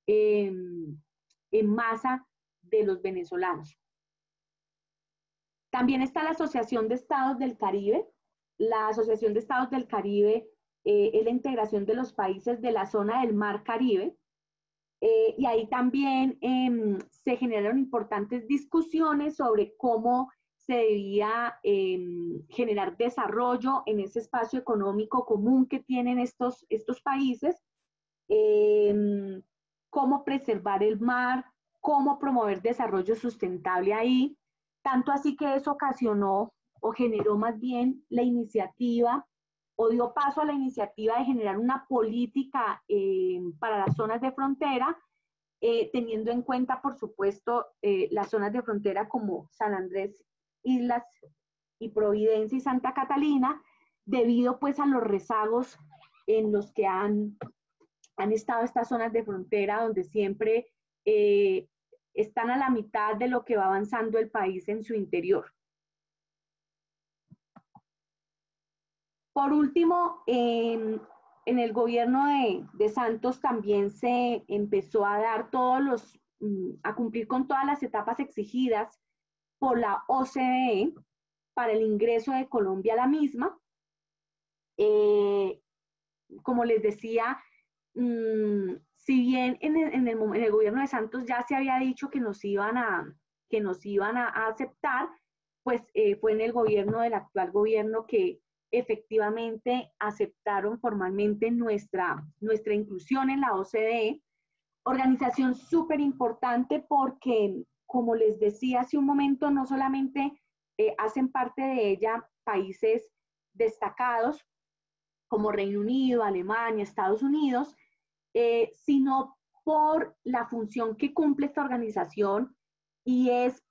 en masa de los venezolanos. También está la Asociación de Estados del Caribe. La Asociación de Estados del Caribe es la integración de los países de la zona del Mar Caribe, y ahí también se generaron importantes discusiones sobre cómo se debía generar desarrollo en ese espacio económico común que tienen estos países, cómo preservar el mar, cómo promover desarrollo sustentable ahí, tanto así que eso ocasionó o generó más bien la iniciativa o dio paso a la iniciativa de generar una política para las zonas de frontera, teniendo en cuenta, por supuesto, las zonas de frontera como San Andrés, Islas y Providencia y Santa Catalina, debido pues a los rezagos en los que han estado estas zonas de frontera, donde siempre están a la mitad de lo que va avanzando el país en su interior. Por último, en el gobierno de Santos también se empezó a dar a cumplir con todas las etapas exigidas por la OCDE para el ingreso de Colombia a la misma. Como les decía, si bien en el gobierno de Santos ya se había dicho que nos iban a aceptar, pues fue en el gobierno del actual gobierno que efectivamente aceptaron formalmente nuestra inclusión en la OCDE, organización súper importante porque, como les decía hace un momento, no solamente hacen parte de ella países destacados como Reino Unido, Alemania, Estados Unidos, sino por la función que cumple esta organización, y es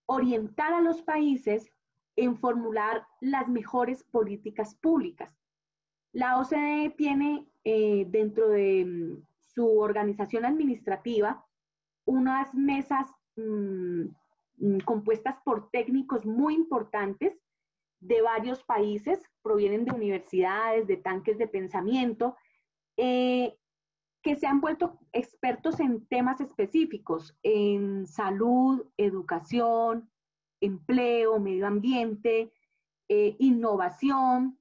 orientar a los países en formular las mejores políticas públicas. La OCDE tiene dentro de su organización administrativa unas mesas compuestas por técnicos muy importantes de varios países, provienen de universidades, de tanques de pensamiento, que se han vuelto expertos en temas específicos, en salud, educación, empleo, medio ambiente, innovación,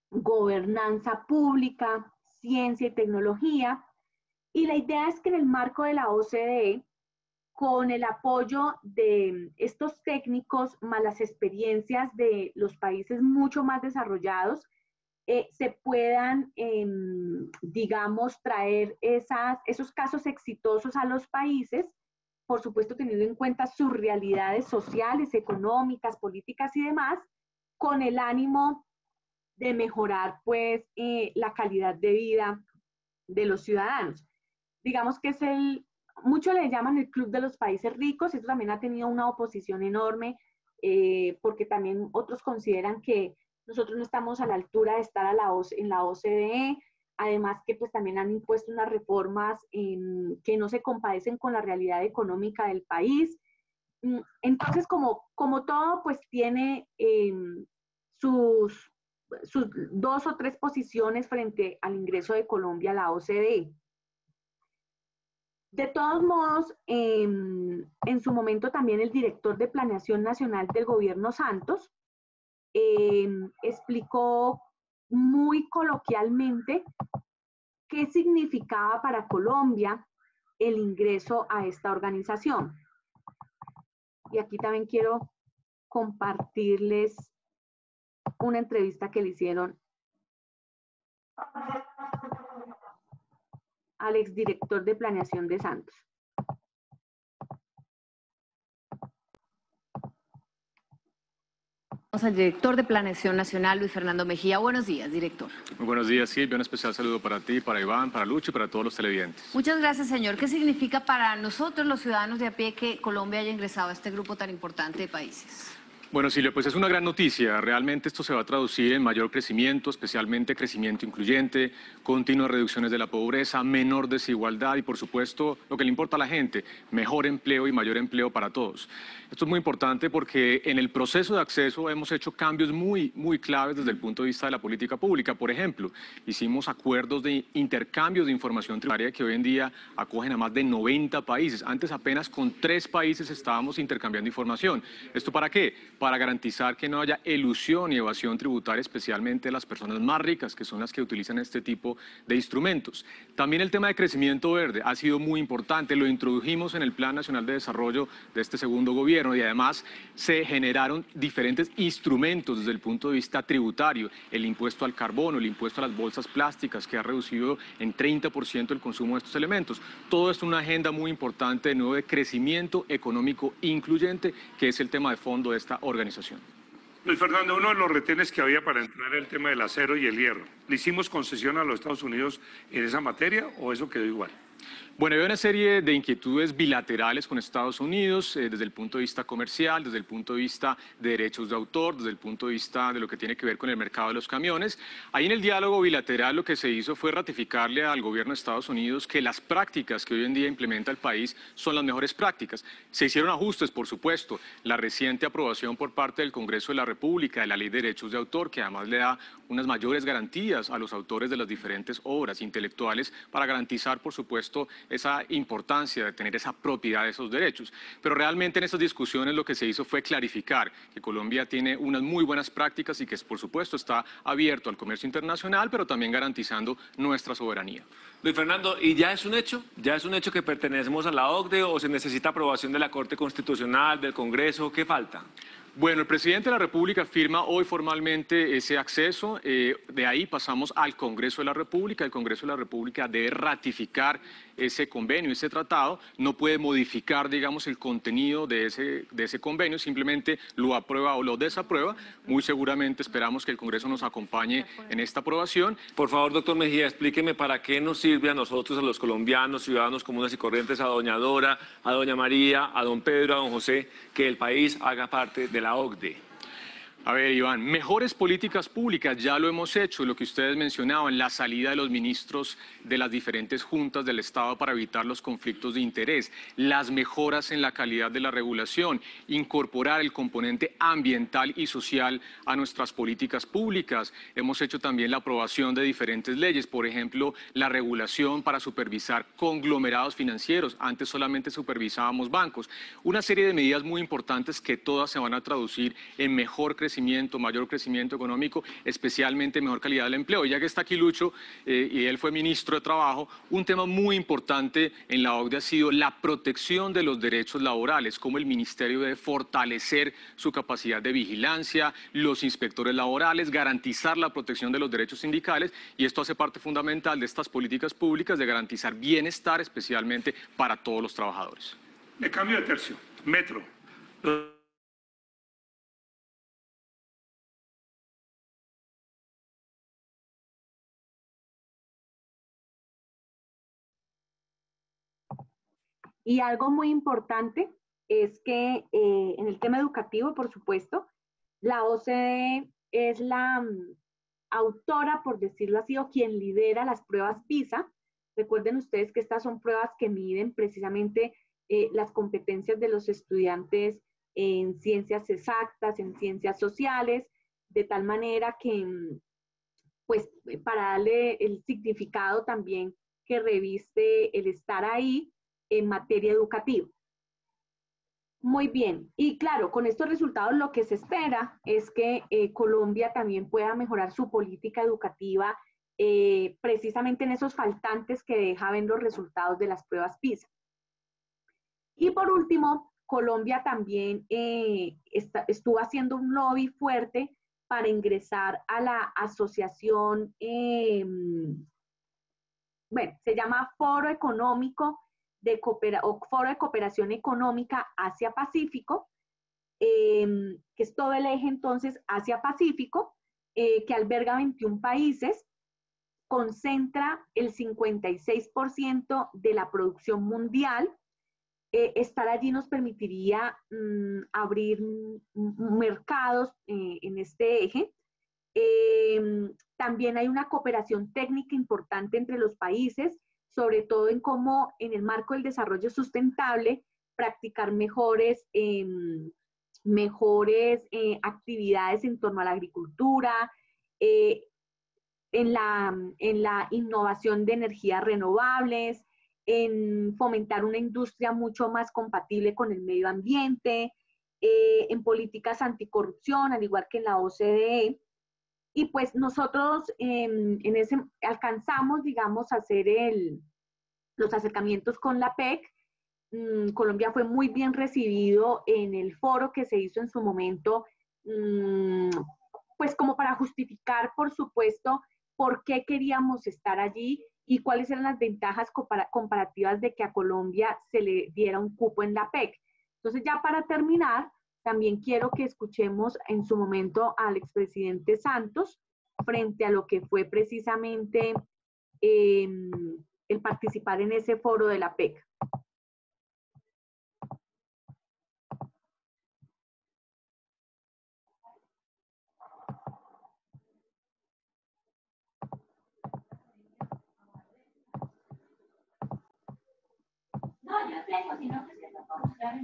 gobernanza pública, ciencia y tecnología. Y la idea es que en el marco de la OCDE, con el apoyo de estos técnicos más las experiencias de los países mucho más desarrollados, se puedan, digamos, traer esos casos exitosos a los países, por supuesto teniendo en cuenta sus realidades sociales, económicas, políticas y demás, con el ánimo de mejorar pues la calidad de vida de los ciudadanos. Digamos que es muchos le llaman el club de los países ricos. Esto también ha tenido una oposición enorme, porque también otros consideran que nosotros no estamos a la altura de estar en la OCDE, además que pues también han impuesto unas reformas que no se compadecen con la realidad económica del país. Entonces, como todo, pues tiene sus 2 o 3 posiciones frente al ingreso de Colombia a la OCDE. De todos modos, en su momento también el director de Planeación Nacional del Gobierno Santos explicó muy coloquialmente qué significaba para Colombia el ingreso a esta organización. Y aquí también quiero compartirles una entrevista que le hicieron al exdirector de Planeación de Santos. Vamos al director de Planeación Nacional, Luis Fernando Mejía. Buenos días, director. Muy buenos días, Silvia. Un especial saludo para ti, para Iván, para Lucho y para todos los televidentes. Muchas gracias, señor. ¿Qué significa para nosotros, los ciudadanos de a pie, que Colombia haya ingresado a este grupo tan importante de países? Bueno, Silvia, pues es una gran noticia. Realmente esto se va a traducir en mayor crecimiento, especialmente crecimiento incluyente, continuas reducciones de la pobreza, menor desigualdad y, por supuesto, lo que le importa a la gente, mejor empleo y mayor empleo para todos. Esto es muy importante porque en el proceso de acceso hemos hecho cambios muy claves desde el punto de vista de la política pública. Por ejemplo, hicimos acuerdos de intercambio de información tributaria que hoy en día acogen a más de 90 países. Antes apenas con 3 países estábamos intercambiando información. ¿Esto para qué? Para garantizar que no haya elusión y evasión tributaria, especialmente de las personas más ricas, que son las que utilizan este tipo de instrumentos. También el tema de crecimiento verde ha sido muy importante, lo introdujimos en el Plan Nacional de Desarrollo de este segundo gobierno y además se generaron diferentes instrumentos desde el punto de vista tributario, el impuesto al carbono, el impuesto a las bolsas plásticas, que ha reducido en 30% el consumo de estos elementos. Todo esto es una agenda muy importante de nuevo de crecimiento económico incluyente, que es el tema de fondo de esta organización. Luis Fernando, uno de los retenes que había para entrar era el tema del acero y el hierro. ¿Le hicimos concesión a los Estados Unidos en esa materia o eso quedó igual? Bueno, hay una serie de inquietudes bilaterales con Estados Unidos desde el punto de vista comercial, desde el punto de vista de derechos de autor, desde el punto de vista de lo que tiene que ver con el mercado de los camiones. Ahí en el diálogo bilateral lo que se hizo fue ratificarle al gobierno de Estados Unidos que las prácticas que hoy en día implementa el país son las mejores prácticas. Se hicieron ajustes, por supuesto, la reciente aprobación por parte del Congreso de la República de la Ley de Derechos de Autor, que además le da unas mayores garantías a los autores de las diferentes obras intelectuales para garantizar, por supuesto, esa importancia de tener esa propiedad de esos derechos. Pero realmente en esas discusiones lo que se hizo fue clarificar que Colombia tiene unas muy buenas prácticas y que, por supuesto, está abierto al comercio internacional, pero también garantizando nuestra soberanía. Luis Fernando, ¿y ya es un hecho? ¿Ya es un hecho que pertenecemos a la OCDE o se necesita aprobación de la Corte Constitucional, del Congreso? ¿Qué falta? Bueno, el presidente de la República firma hoy formalmente ese acceso, de ahí pasamos al Congreso de la República. El Congreso de la República debe ratificar ese convenio, ese tratado, no puede modificar, digamos, el contenido de ese convenio, simplemente lo aprueba o lo desaprueba. Muy seguramente esperamos que el Congreso nos acompañe en esta aprobación. Por favor, doctor Mejía, explíqueme para qué nos sirve a nosotros, a los colombianos, ciudadanos comunes y corrientes, a doña Dora, a doña María, a don Pedro, a don José, que el país haga parte de la OCDE. A ver, Iván, mejores políticas públicas, ya lo hemos hecho, lo que ustedes mencionaban, la salida de los ministros de las diferentes juntas del Estado para evitar los conflictos de interés, las mejoras en la calidad de la regulación, incorporar el componente ambiental y social a nuestras políticas públicas. Hemos hecho también la aprobación de diferentes leyes, por ejemplo, la regulación para supervisar conglomerados financieros, antes solamente supervisábamos bancos. Una serie de medidas muy importantes que todas se van a traducir en mejor crecimiento, mayor crecimiento económico, especialmente mejor calidad del empleo. Ya que está aquí Lucho, y él fue ministro de Trabajo, un tema muy importante en la OCDE ha sido la protección de los derechos laborales, cómo el ministerio debe fortalecer su capacidad de vigilancia, los inspectores laborales, garantizar la protección de los derechos sindicales, y esto hace parte fundamental de estas políticas públicas de garantizar bienestar, especialmente para todos los trabajadores. Me cambio de tercio. Metro. Y algo muy importante es que en el tema educativo, por supuesto, la OCDE es la autora, por decirlo así, o quien lidera las pruebas PISA. Recuerden ustedes que estas son pruebas que miden precisamente las competencias de los estudiantes en ciencias exactas, en ciencias sociales, de tal manera que, pues, para darle el significado también que reviste el estar ahí en materia educativa. Muy bien, y claro, con estos resultados lo que se espera es que Colombia también pueda mejorar su política educativa precisamente en esos faltantes que dejan los resultados de las pruebas PISA. Y por último, Colombia también estuvo haciendo un lobby fuerte para ingresar a la asociación, bueno, se llama Foro Económico Foro de Cooperación Económica Asia-Pacífico, que es todo el eje entonces Asia-Pacífico, que alberga 21 países, concentra el 56% de la producción mundial. Estar allí nos permitiría abrir mercados en este eje. También hay una cooperación técnica importante entre los países, sobre todo en cómo en el marco del desarrollo sustentable practicar mejores actividades en torno a la agricultura, en la innovación de energías renovables, en fomentar una industria mucho más compatible con el medio ambiente, en políticas anticorrupción, al igual que en la OCDE. Y pues nosotros alcanzamos, digamos, a hacer los acercamientos con la PEC. Colombia fue muy bien recibido en el foro que se hizo en su momento, pues como para justificar, por supuesto, por qué queríamos estar allí y cuáles eran las ventajas comparativas de que a Colombia se le diera un cupo en la PEC. Entonces, ya para terminar, también quiero que escuchemos en su momento al expresidente Santos frente a lo que fue precisamente el participar en ese foro de la PEC. No, yo tengo, sino que se lo puedo mostrar.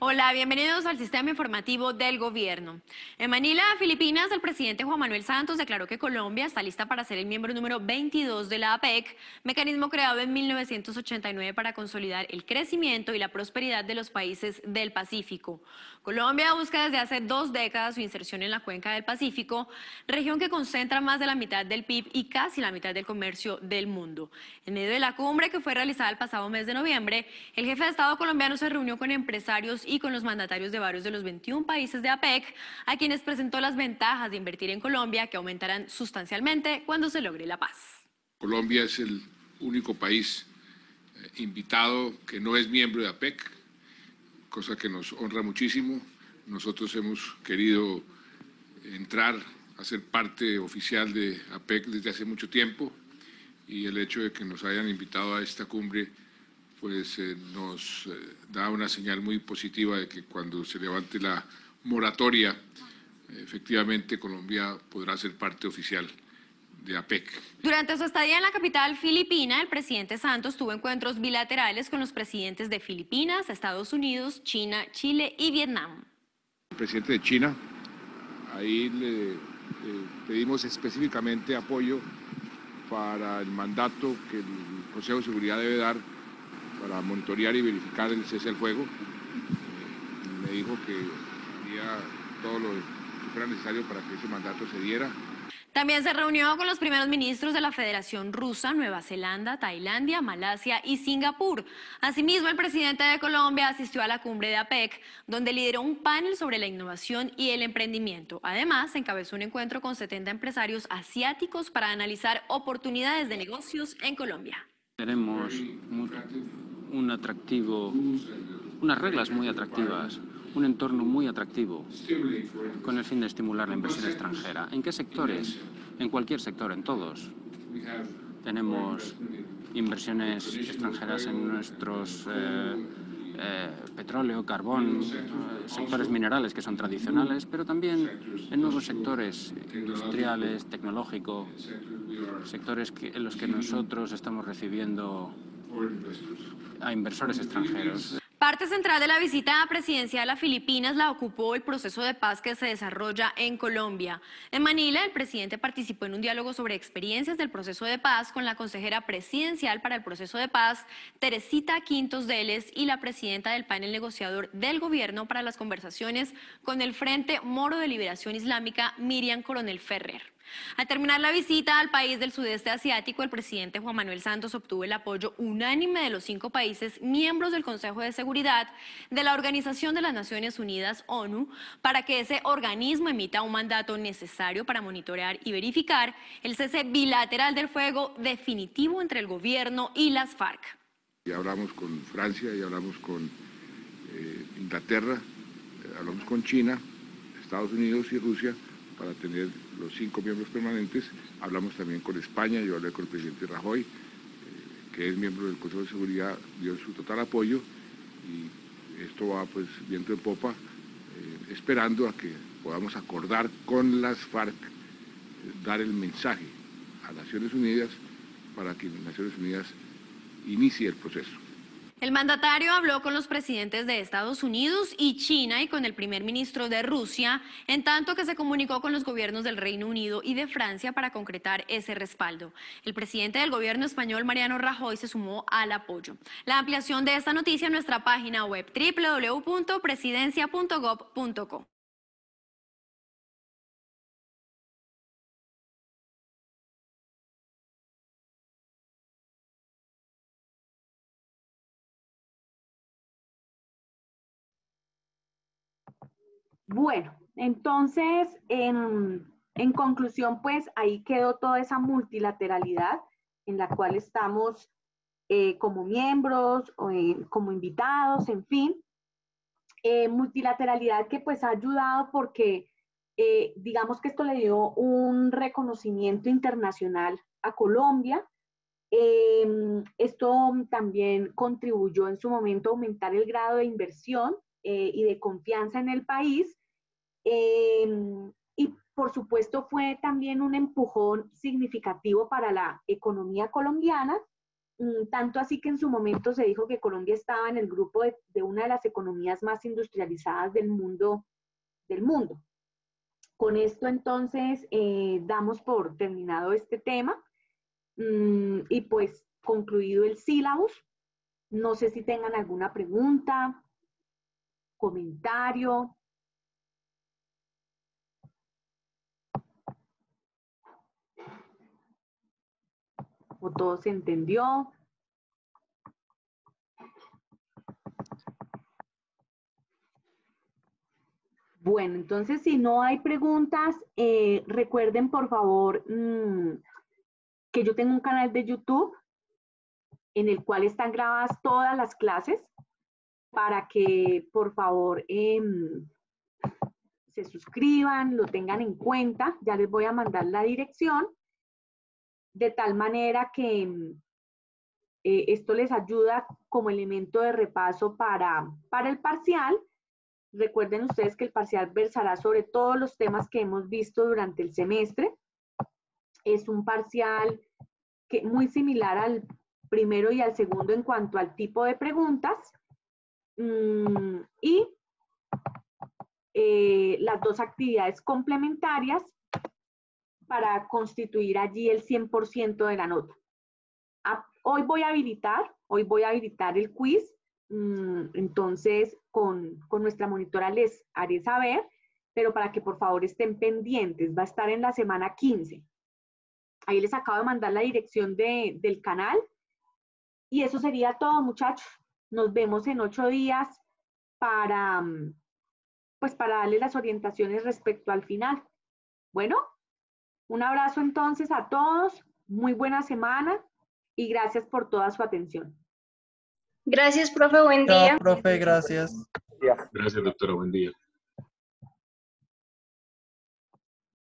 Hola, bienvenidos al sistema informativo del gobierno. En Manila, Filipinas, el presidente Juan Manuel Santos declaró que Colombia está lista para ser el miembro número 22 de la APEC, mecanismo creado en 1989 para consolidar el crecimiento y la prosperidad de los países del Pacífico. Colombia busca desde hace 2 décadas su inserción en la cuenca del Pacífico, región que concentra más de la mitad del PIB y casi la mitad del comercio del mundo. En medio de la cumbre que fue realizada el pasado mes de noviembre, el jefe de Estado colombiano se reunió con empresarios y con los mandatarios de varios de los 21 países de APEC, a quienes presentó las ventajas de invertir en Colombia, que aumentarán sustancialmente cuando se logre la paz. Colombia es el único país invitado que no es miembro de APEC, cosa que nos honra muchísimo. Nosotros hemos querido entrar a ser parte oficial de APEC desde hace mucho tiempo, y el hecho de que nos hayan invitado a esta cumbre pues nos da una señal muy positiva de que cuando se levante la moratoria, efectivamente Colombia podrá ser parte oficial de APEC. Durante su estadía en la capital filipina, el presidente Santos tuvo encuentros bilaterales con los presidentes de Filipinas, Estados Unidos, China, Chile y Vietnam. El presidente de China, ahí le pedimos específicamente apoyo para el mandato que el Consejo de Seguridad debe dar para monitorear y verificar el cese al fuego. Me dijo que haría todo lo que fuera necesario para que ese mandato se diera. También se reunió con los primeros ministros de la Federación Rusa, Nueva Zelanda, Tailandia, Malasia y Singapur. Asimismo, el presidente de Colombia asistió a la cumbre de APEC, donde lideró un panel sobre la innovación y el emprendimiento. Además, encabezó un encuentro con 70 empresarios asiáticos para analizar oportunidades de negocios en Colombia. Tenemos un atractivo, unas reglas muy atractivas, un entorno muy atractivo con el fin de estimular la inversión extranjera. ¿En qué sectores? En cualquier sector, en todos. Tenemos inversiones extranjeras en nuestros petróleo, carbón, sectores minerales que son tradicionales, pero también en nuevos sectores industriales, tecnológicos, sectores en los que nosotros estamos recibiendo a inversores extranjeros. Parte central de la visita presidencial a Filipinas la ocupó el proceso de paz que se desarrolla en Colombia. En Manila, el presidente participó en un diálogo sobre experiencias del proceso de paz con la consejera presidencial para el proceso de paz, Teresita Quintos Deles, y la presidenta del panel negociador del gobierno para las conversaciones con el Frente Moro de Liberación Islámica, Miriam Coronel Ferrer. Al terminar la visita al país del sudeste asiático, el presidente Juan Manuel Santos obtuvo el apoyo unánime de los 5 países miembros del Consejo de Seguridad de la Organización de las Naciones Unidas, ONU, para que ese organismo emita un mandato necesario para monitorear y verificar el cese bilateral del fuego definitivo entre el gobierno y las FARC. Ya hablamos con Francia, ya hablamos con Inglaterra, hablamos con China, Estados Unidos y Rusia, para tener los 5 miembros permanentes. Hablamos también con España, yo hablé con el presidente Rajoy, que es miembro del Consejo de Seguridad, dio su total apoyo, y esto va pues viento en popa, esperando a que podamos acordar con las FARC, dar el mensaje a Naciones Unidas para que Naciones Unidas inicie el proceso. El mandatario habló con los presidentes de Estados Unidos y China y con el primer ministro de Rusia, en tanto que se comunicó con los gobiernos del Reino Unido y de Francia para concretar ese respaldo. El presidente del gobierno español, Mariano Rajoy, se sumó al apoyo. La ampliación de esta noticia en nuestra página web www.presidencia.gov.co. Bueno, entonces, En conclusión, pues ahí quedó toda esa multilateralidad en la cual estamos como miembros, como invitados, en fin. Multilateralidad que pues ha ayudado porque digamos que esto le dio un reconocimiento internacional a Colombia. Esto también contribuyó en su momento a aumentar el grado de inversión y de confianza en el país. Y por supuesto fue también un empujón significativo para la economía colombiana, tanto así que en su momento se dijo que Colombia estaba en el grupo de una de las economías más industrializadas del mundo. Con esto entonces damos por terminado este tema y pues concluido el sílabus. No sé si tengan alguna pregunta, comentario. ¿O todo se entendió? Bueno, entonces si no hay preguntas, recuerden por favor que yo tengo un canal de YouTube en el cual están grabadas todas las clases para que por favor se suscriban, lo tengan en cuenta. Ya les voy a mandar la dirección de tal manera que esto les ayuda como elemento de repaso para el parcial. Recuerden ustedes que el parcial versará sobre todos los temas que hemos visto durante el semestre. Es un parcial muy similar al primero y al segundo en cuanto al tipo de preguntas. Y las dos actividades complementarias para constituir allí el 100% de la nota. Hoy voy a habilitar el quiz. Entonces, con nuestra monitora les haré saber, pero para que por favor estén pendientes, va a estar en la semana 15. Ahí les acabo de mandar la dirección del canal. Y eso sería todo, muchachos. Nos vemos en 8 días para darles las orientaciones respecto al final. Bueno, un abrazo entonces a todos, muy buena semana y gracias por toda su atención. Gracias, profe, buen día. Chao, profe, gracias. Gracias, doctora, buen día.